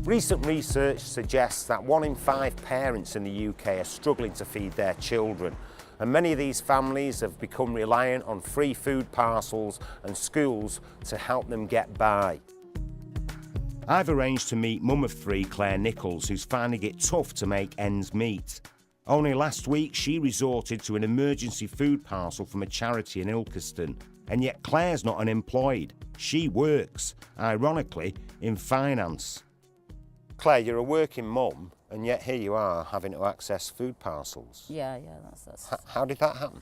Recent research suggests that 1 in 5 parents in the UK are struggling to feed their children, and many of these families have become reliant on free food parcels and schools to help them get by. I've arranged to meet mum of 3, Claire Nichols, who's finding it tough to make ends meet. Only last week she resorted to an emergency food parcel from a charity in Ilkeston, and yet Claire's not unemployed. She works, ironically, in finance. Claire, you're a working mum, and yet here you are having to access food parcels. Yeah, that's... How did that happen?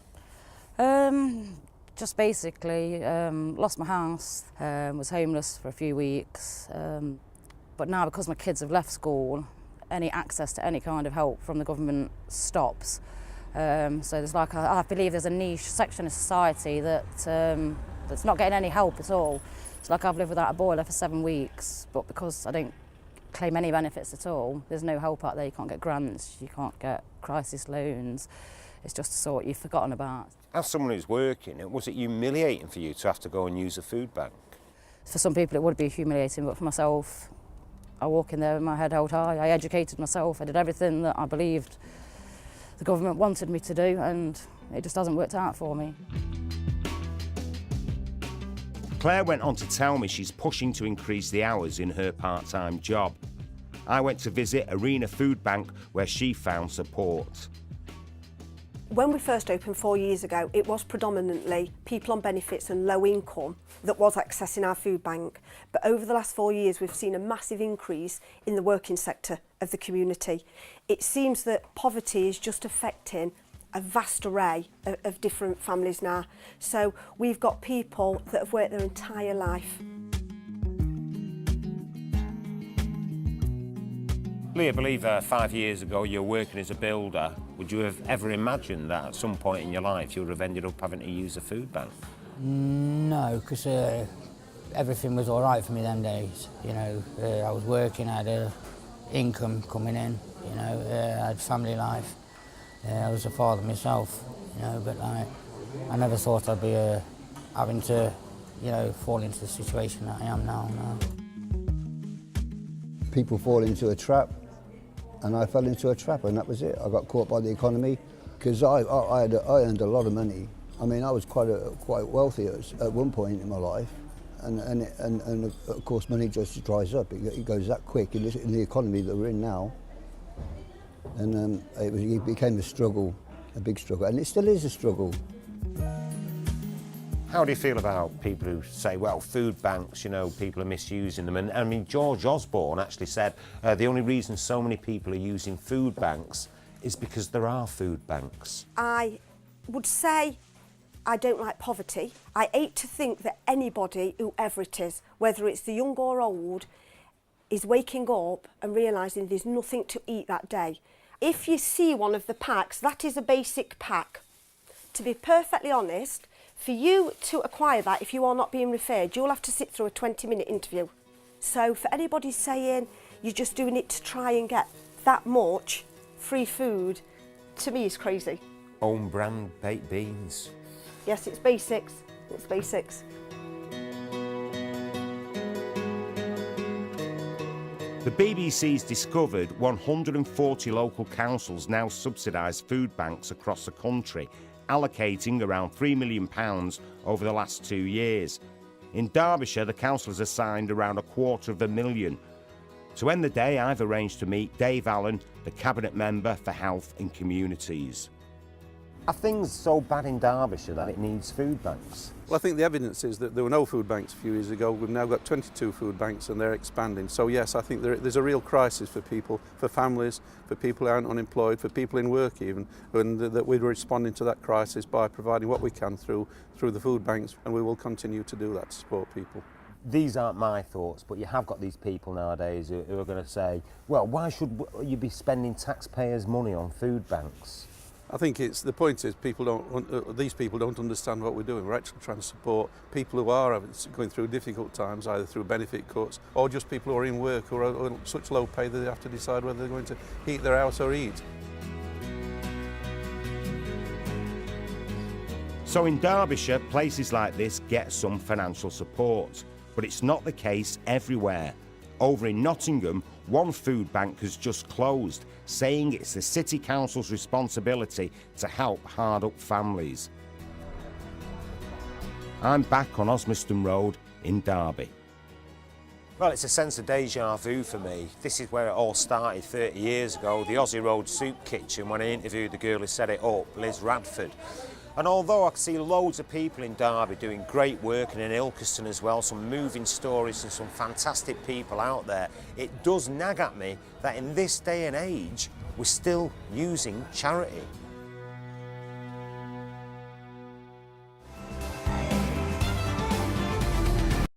Just basically lost my house, was homeless for a few weeks, but now because my kids have left school, any access to any kind of help from the government stops. So there's like, I believe there's a niche section of society that's not getting any help at all. It's like I've lived without a boiler for 7 weeks, but because I don't claim any benefits at all, there's no help out there. You can't get grants, you can't get crisis loans. It's just a sort you've forgotten about. As someone who's working, was it humiliating for you to have to go and use a food bank? For some people it would be humiliating, but for myself, I walk in there with my head held high. I educated myself, I did everything that I believed the government wanted me to do, and it just hasn't worked out for me. Claire went on to tell me she's pushing to increase the hours in her part-time job. I went to visit Arena Food Bank where she found support. When we first opened 4 years ago, it was predominantly people on benefits and low income that was accessing our food bank. But over the last 4 years, we've seen a massive increase in the working sector of the community. It seems that poverty is just affecting a vast array of different families now. So we've got people that have worked their entire life. Lee, I believe 5 years ago you were working as a builder. Would you have ever imagined that at some point in your life you would have ended up having to use a food bank? No, because everything was all right for me them days. You know, I was working, I had an income coming in, you know, I had family life. I was a father myself, you know, but I never thought I'd be having to, you know, fall into the situation that I am now. People fall into a trap, and I fell into a trap, and that was it. I got caught by the economy because I earned a lot of money. I mean, I was quite wealthy at one point in my life, and of course money just dries up. It goes that quick in the economy that we're in now, and it became a struggle, a big struggle, and it still is a struggle. How do you feel about people who say, well, food banks, you know, people are misusing them? And I mean, George Osborne actually said the only reason so many people are using food banks is because there are food banks. I would say I don't like poverty. I hate to think that anybody, whoever it is, whether it's the young or old, is waking up and realising there's nothing to eat that day. If you see one of the packs, that is a basic pack. To be perfectly honest, for you to acquire that, if you are not being referred, you'll have to sit through a 20-minute interview. So for anybody saying you're just doing it to try and get that much free food, to me is crazy. Own brand baked beans. Yes, it's basics. It's basics. The BBC's discovered 140 local councils now subsidise food banks across the country, allocating around £3 million over the last 2 years. In Derbyshire, the council has assigned around £250,000. To end the day, I've arranged to meet Dave Allen, the Cabinet Member for Health and Communities. Are things so bad in Derbyshire that it needs food banks? Well, I think the evidence is that there were no food banks a few years ago. We've now got 22 food banks and they're expanding. So yes, I think there's a real crisis for people, for families, for people who aren't unemployed, for people in work even, and that we're responding to that crisis by providing what we can through the food banks, and we will continue to do that to support people. These aren't my thoughts, but you have got these people nowadays who are going to say, well, why should you be spending taxpayers' money on food banks? I think the point is these people don't understand what we're doing. We're actually trying to support people who are going through difficult times, either through benefit cuts or just people who are in work or are on such low pay that they have to decide whether they're going to heat their house or eat. So in Derbyshire, places like this get some financial support, but it's not the case everywhere. Over in Nottingham, one food bank has just closed, saying it's the City Council's responsibility to help hard-up families. I'm back on Osmaston Road in Derby. Well, it's a sense of deja vu for me. This is where it all started 30 years ago, the Aussie Road Soup Kitchen, when I interviewed the girl who set it up, Liz Radford. And although I see loads of people in Derby doing great work, and in Ilkeston as well, some moving stories and some fantastic people out there, it does nag at me that in this day and age, we're still using charity.